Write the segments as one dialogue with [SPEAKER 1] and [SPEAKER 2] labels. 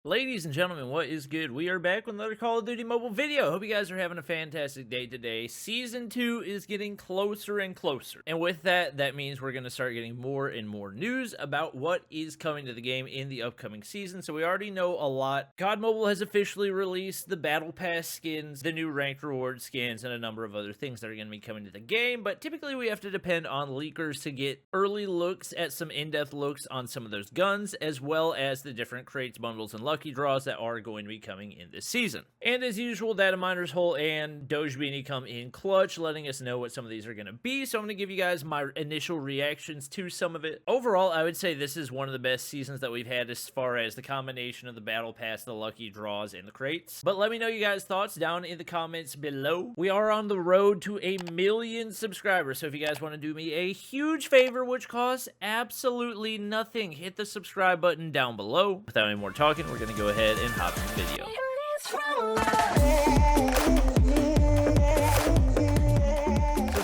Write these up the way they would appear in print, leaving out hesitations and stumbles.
[SPEAKER 1] Ladies and gentlemen, what is good? We are back with another Call of Duty Mobile video. Hope you guys are having a fantastic day today. Season 2 is getting closer and closer. And with that, that means we're going to start getting more and more news about what is coming to the game in the upcoming season. So we already know a lot. COD Mobile has officially released the Battle Pass skins, the new ranked reward skins, and a number of other things that are going to be coming to the game. But typically we have to depend on leakers to get early looks at some in-depth looks on some of those guns, as well as the different crates, bundles, and lucky draws that are going to be coming in this season. And as usual, Data Miners Hole and Doge Beanie come in clutch, letting us know what some of these are going to be. So I'm going to give you guys my initial reactions to some of it. Overall, I would say this is one of the best seasons that we've had as far as the combination of the Battle Pass, the lucky draws, and the crates. But let me know you guys' thoughts down in the comments below. We are on the road to 1 million subscribers, so if you guys want to do me a huge favor, which costs absolutely nothing, hit the subscribe button down below. Without any more talking, we're going to go ahead and hop in the video.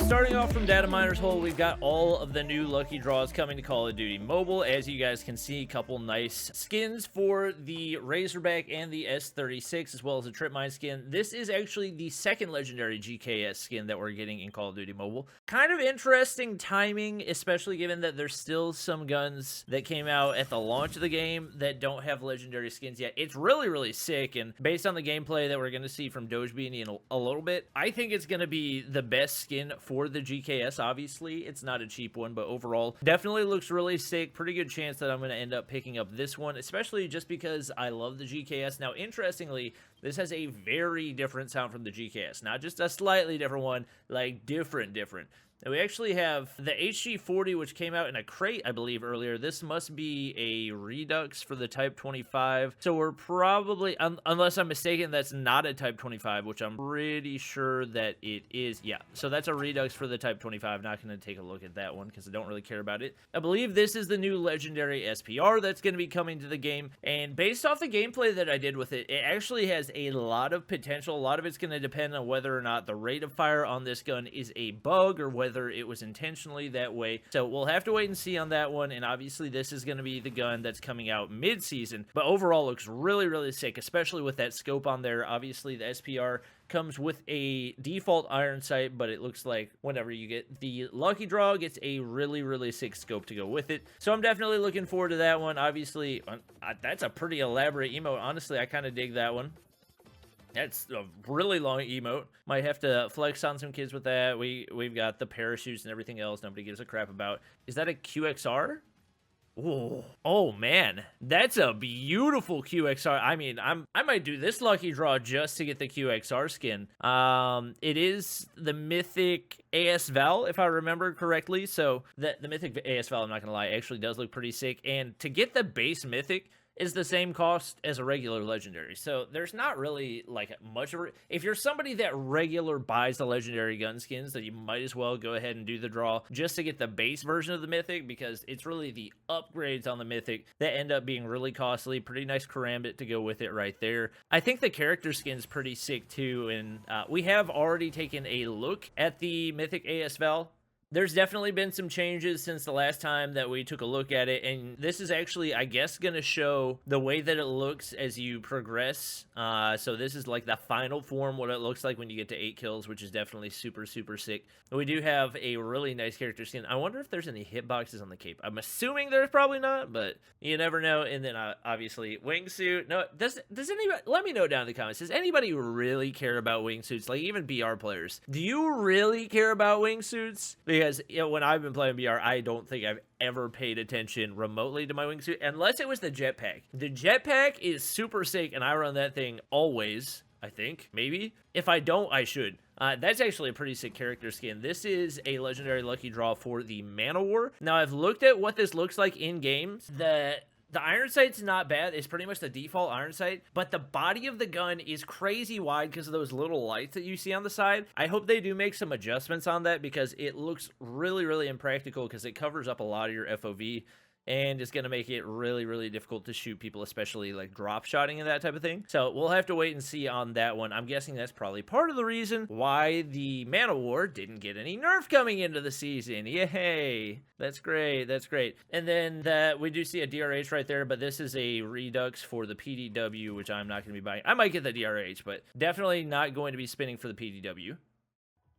[SPEAKER 1] Starting off from Data Miners Hole, we've got all of the new lucky draws coming to Call of Duty Mobile. As you guys can see, a couple nice skins for the Razorback and the S36, as well as a Trip Mine skin. This is actually the second legendary GKS skin that we're getting in Call of Duty Mobile. Kind of interesting timing, especially given that there's still some guns that came out at the launch of the game that don't have legendary skins yet. It's really, really sick, and based on the gameplay that we're going to see from Doge Beanie in a little bit, I think it's going to be the best skin for the GKS. Obviously, it's not a cheap one, but overall definitely looks really sick. Pretty good chance that I'm going to end up picking up this one, especially just because I love the GKS. Now, interestingly, this has a very different sound from the GKS, not just a slightly different one, like different. And we actually have the HG40, which came out in a crate, I believe, earlier. This must be a Redux for the Type 25. So we're probably, unless I'm mistaken, that's not a Type 25, which I'm pretty sure that it is. Yeah, so that's a Redux for the Type 25. Not going to take a look at that one because I don't really care about it. I believe this is the new legendary SPR that's going to be coming to the game. And based off the gameplay that I did with it, it actually has a lot of potential. A lot of it's going to depend on whether or not the rate of fire on this gun is a bug or whether it was intentionally that way. So we'll have to wait and see on that one. And obviously this is going to be the gun that's coming out mid-season, but overall looks really, really sick, especially with that scope on there. Obviously the SPR comes with a default iron sight, but it looks like whenever you get the lucky draw, gets a really, really sick scope to go with it. So I'm definitely looking forward to that one. Obviously, that's a pretty elaborate emote. Honestly, I kind of dig that one. That's a really long emote. Might have to flex on some kids with that. We've got the parachutes and everything else nobody gives a crap about. Is that a QXR? Ooh. Oh man, that's a beautiful QXR. I mean, I might do this lucky draw just to get the QXR skin. It is the Mythic AS Val, if I remember correctly. So the Mythic AS Val, I'm not gonna lie, actually does look pretty sick. And to get the base Mythic is the same cost as a regular legendary. So there's not really like much of it. If you're somebody that regular buys the legendary gun skins, then you might as well go ahead and do the draw just to get the base version of the Mythic, because it's really the upgrades on the Mythic that end up being really costly. Pretty nice karambit to go with it right there. I think the character skin's pretty sick too, and we have already taken a look at the Mythic AS Val. There's definitely been some changes since the last time that we took a look at it, and this is actually, I guess, going to show the way that it looks as you progress. So this is like the final form, what it looks like when you get to 8 kills, which is definitely super, super sick. We do have a really nice character skin. I wonder if there's any hitboxes on the cape. I'm assuming there's probably not, but you never know. And then obviously wingsuit. No, does anybody, let me know down in the comments, does anybody really care about wingsuits? Like even BR players, do you really care about wingsuits? Because, you know, when I've been playing BR, I don't think I've ever paid attention remotely to my wingsuit, unless it was the jetpack. The jetpack is super sick, and I run that thing always, I think, maybe. If I don't, I should. That's actually a pretty sick character skin. This is a legendary lucky draw for the Man-O-War. Now, I've looked at what this looks like in games. The iron sight's not bad. It's pretty much the default iron sight, but the body of the gun is crazy wide because of those little lights that you see on the side. I hope they do make some adjustments on that because it looks really, really impractical because it covers up a lot of your FOV. and it's going to make it really, really difficult to shoot people, especially like drop shotting and that type of thing. So we'll have to wait and see on that one. I'm guessing that's probably part of the reason why the Man of War didn't get any nerf coming into the season. Yay! That's great. That's great. And then we do see a DRH right there, but this is a redux for the PDW, which I'm not going to be buying. I might get the DRH, but definitely not going to be spinning for the PDW.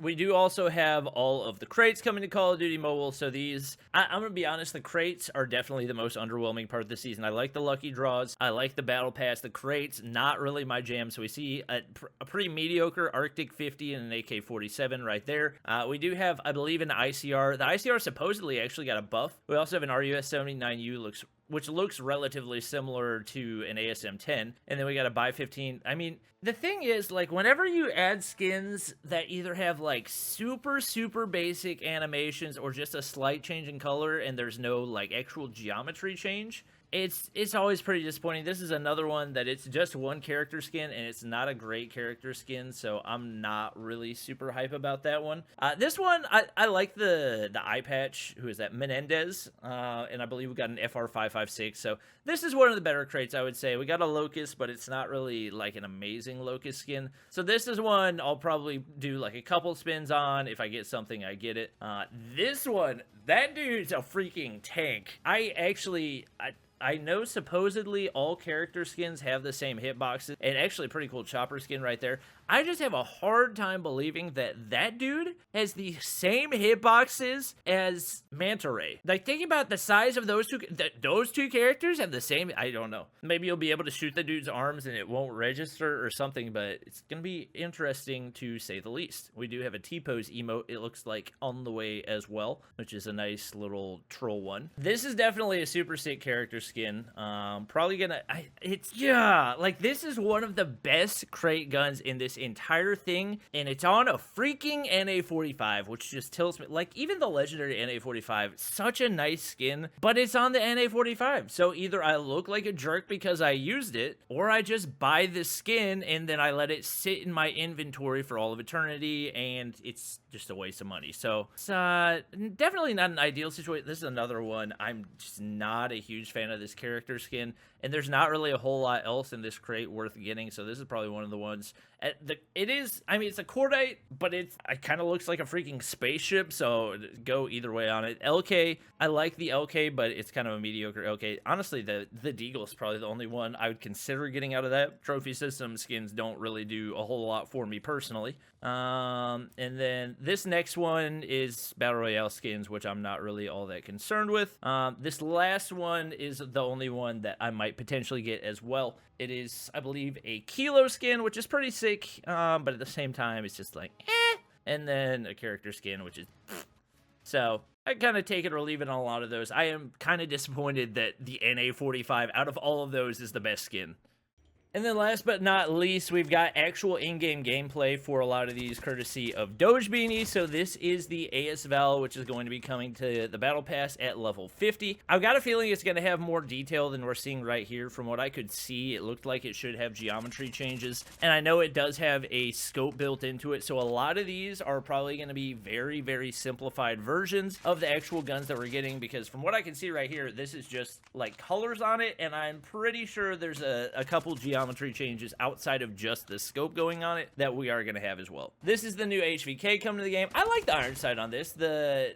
[SPEAKER 1] We do also have all of the crates coming to Call of Duty Mobile, so these, I'm going to be honest, the crates are definitely the most underwhelming part of the season. I like the lucky draws, I like the battle pass, the crates, not really my jam, so we see a pretty mediocre Arctic 50 and an AK-47 right there. We do have, I believe, an ICR. The ICR supposedly actually got a buff. We also have an RUS-79U, which looks relatively similar to an ASM-10, and then we got a Buy 15. I mean, the thing is, like, whenever you add skins that either have, like, super, super basic animations or just a slight change in color and there's no, like, actual geometry change, it's always pretty disappointing. This is another one that it's just one character skin, and it's not a great character skin, so I'm not really super hype about that one. This one, I like the eye patch. Who is that? Menendez, and I believe we got an FR556, so this is one of the better crates, I would say. We got a Locust, but it's not really, like, an amazing Locust skin. So this is one I'll probably do, like, a couple spins on. If I get something, I get it. This one, that dude's a freaking tank. I know supposedly all character skins have the same hitboxes, and actually pretty cool chopper skin right there. I just have a hard time believing that that dude has the same hitboxes as Manta Ray. Like, think about the size of those two characters have the same, I don't know. Maybe you'll be able to shoot the dude's arms and it won't register or something, but it's gonna be interesting to say the least. We do have a T-pose emote, it looks like, on the way as well, which is a nice little troll one. This is definitely a super sick character skin. Probably gonna, like, this is one of the best crate guns in this entire thing, and it's on a freaking NA45, which just tells me, like, even the legendary NA45, such a nice skin, but it's on the NA45, so either I look like a jerk because I used it, or I just buy the skin and then I let it sit in my inventory for all of eternity, and it's just a waste of money. So it's definitely not an ideal situation. This is another one. I'm just not a huge fan of this character skin, and there's not really a whole lot else in this crate worth getting, so this is probably one of the ones. It is, I mean, it's a cordite, but it kind of looks like a freaking spaceship, so go either way on it. LK, I like the LK, but it's kind of a mediocre LK. Honestly, the Deagle is probably the only one I would consider getting out of that. Trophy system skins don't really do a whole lot for me personally. And then this next one is Battle Royale skins, which I'm not really all that concerned with. This last one is the only one that I might potentially get as well. It is, I believe, a Kilo skin, which is pretty sick, but at the same time, it's just like, eh. And then a character skin, which is, so I kind of take it or leave it on a lot of those. I am kind of disappointed that the NA45 out of all of those is the best skin. And then last but not least, we've got actual in-game gameplay for a lot of these, courtesy of Doge Beanie. So this is the AS Val, which is going to be coming to the Battle Pass at level 50. I've got a feeling it's going to have more detail than we're seeing right here. From what I could see, it looked like it should have geometry changes. And I know it does have a scope built into it, so a lot of these are probably going to be very, very simplified versions of the actual guns that we're getting, because from what I can see right here, this is just like colors on it, and I'm pretty sure there's a couple geometry changes outside of just the scope going on it that we are going to have as well. This is the new HVK coming to the game. I like the iron sight on this. The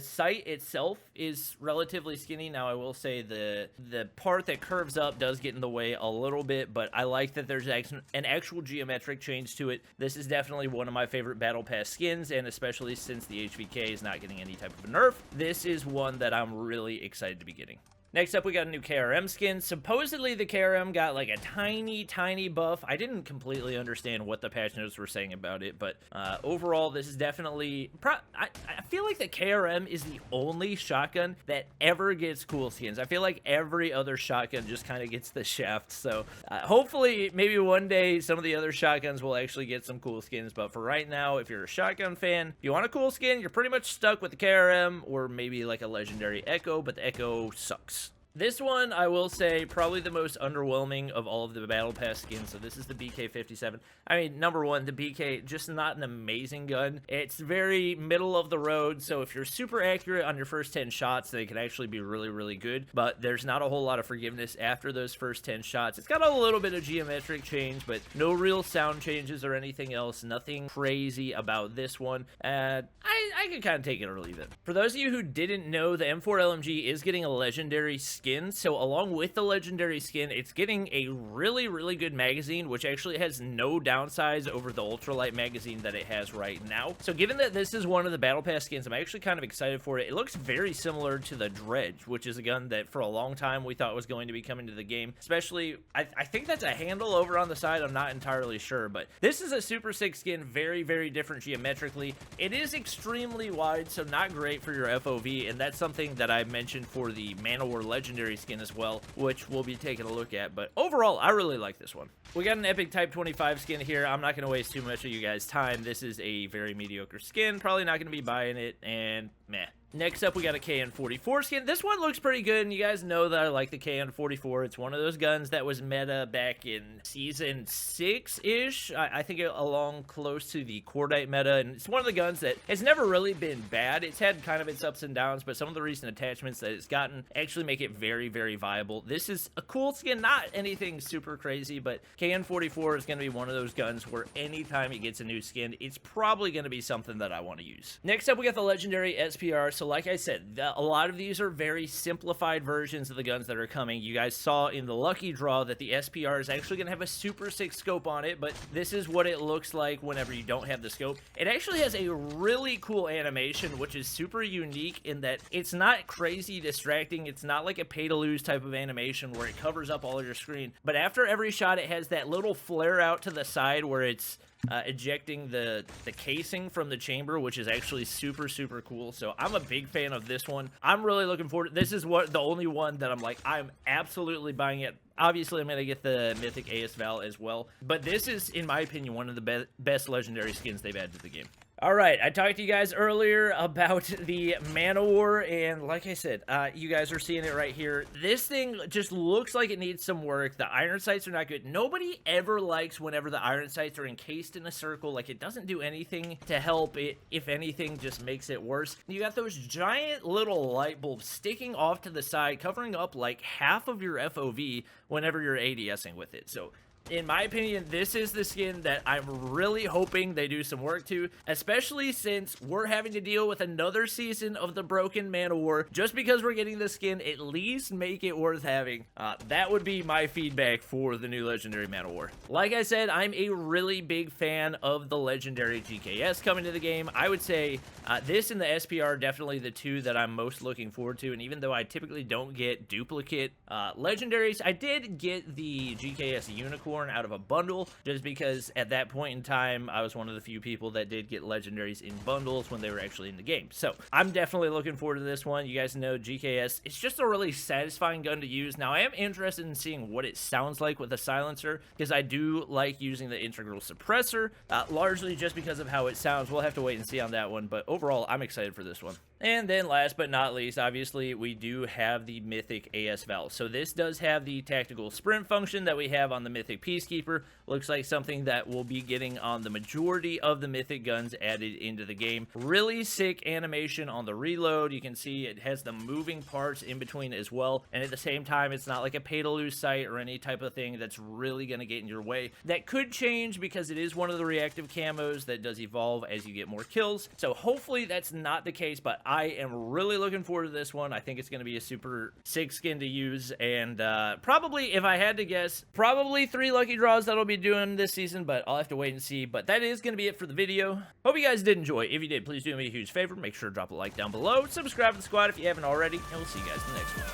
[SPEAKER 1] sight itself is relatively skinny. Now I will say the part that curves up does get in the way a little bit, but I like that there's an actual geometric change to it. This is definitely one of my favorite Battle Pass skins, and especially since the HVK is not getting any type of a nerf, this is one that I'm really excited to be getting. Next up, we got a new KRM skin. Supposedly, the KRM got like a tiny buff. I didn't completely understand what the patch notes were saying about it, but overall, this is definitely... I feel like the KRM is the only shotgun that ever gets cool skins. I feel like every other shotgun just kind of gets the shaft, so hopefully, maybe one day, some of the other shotguns will actually get some cool skins, but for right now, if you're a shotgun fan, if you want a cool skin, you're pretty much stuck with the KRM, or maybe like a legendary Echo, but the Echo sucks. This one, I will say, probably the most underwhelming of all of the Battle Pass skins. So this is the BK-57. I mean, number one, the BK, just not an amazing gun. It's very middle of the road, so if you're super accurate on your first 10 shots, they can actually be really, really good. But there's not a whole lot of forgiveness after those first 10 shots. It's got a little bit of geometric change, but no real sound changes or anything else. Nothing crazy about this one. I could kind of take it or leave it. For those of you who didn't know, the M4 LMG is getting a legendary skin. So along with the legendary skin, it's getting a really, really good magazine, which actually has no downsides over the ultralight magazine that it has right now. So given that this is one of the Battle Pass skins, I'm actually kind of excited for it. It looks very similar to the Dredge, which is a gun that for a long time we thought was going to be coming to the game. Especially, I think that's a handle over on the side. I'm not entirely sure, but this is a super sick skin. Very, very different geometrically. It is extremely wide, so not great for your FOV, and that's something that I mentioned for the Man-O-War legendary skin as well, which we'll be taking a look at. But overall, I really like this one. We got an epic Type 25 skin here. I'm not going to waste too much of you guys' time. This is a very mediocre skin. Probably not going to be buying it, and meh. Next up, we got a KN-44 skin. This one looks pretty good, and you guys know that I like the KN-44. It's one of those guns that was meta back in Season 6-ish. I think along close to the Cordite meta, and it's one of the guns that has never really been bad. It's had kind of its ups and downs, but some of the recent attachments that it's gotten actually make it very, very viable. This is a cool skin, not anything super crazy, but KN-44 is going to be one of those guns where anytime it gets a new skin, it's probably going to be something that I want to use. Next up, we got the legendary SPR. So like I said, a lot of these are very simplified versions of the guns that are coming. You guys saw in the lucky draw that the SPR is actually going to have a super sick scope on it, but this is what it looks like whenever you don't have the scope. It actually has a really cool animation, which is super unique in that it's not crazy distracting. It's not like a pay-to-lose type of animation where it covers up all of your screen, but after every shot, it has that little flare out to the side where it's ejecting the casing from the chamber, which is actually super, super cool. So I'm a big fan of this one. I'm really looking forward to this. Is the only one that I'm like, I'm absolutely buying it. Obviously, I'm going to get the Mythic AS Val as well, but this is, in my opinion, one of the best legendary skins they've added to the game. Alright, I talked to you guys earlier about the Man-O-War, and like I said, you guys are seeing it right here. This thing just looks like it needs some work. The iron sights are not good. Nobody ever likes whenever the iron sights are encased in a circle. Like, it doesn't do anything to help it. If anything, just makes it worse. You got those giant little light bulbs sticking off to the side, covering up like half of your FOV whenever you're ADSing with it. So in my opinion, this is the skin that I'm really hoping they do some work to, especially since we're having to deal with another season of the broken Man-O-War. Just because we're getting the skin, at least make it worth having. That would be my feedback for the new legendary Man-O-War. Like I said, I'm a really big fan of the legendary GKS coming to the game. I would say this and the SPR are definitely the two that I'm most looking forward to, and even though I typically don't get duplicate legendaries, I did get the GKS Unicorn out of a bundle, just because at that point in time I was one of the few people that did get legendaries in bundles when they were actually in the game. So I'm definitely looking forward to this one. You guys know GKS, it's just a really satisfying gun to use. Now I am interested in seeing what it sounds like with a silencer, because I do like using the integral suppressor, largely just because of how it sounds. We'll have to wait and see on that one, but overall I'm excited for this one. And then last but not least, obviously, we do have the Mythic AS Val. So this does have the tactical sprint function that we have on the Mythic Peacekeeper. Looks like something that we'll be getting on the majority of the Mythic guns added into the game. Really sick animation on the reload. You can see it has the moving parts in between as well. And at the same time, it's not like a pay-to-lose sight or any type of thing that's really going to get in your way. That could change because it is one of the reactive camos that does evolve as you get more kills. So hopefully that's not the case, but I am really looking forward to this one. I think it's going to be a super sick skin to use, and probably, if I had to guess, probably 3 lucky draws that I'll be doing this season, but I'll have to wait and see. But that is going to be it for the video. Hope you guys did enjoy. If you did, please do me a huge favor. Make sure to drop a like down below. Subscribe to the squad if you haven't already, and we'll see you guys in the next one.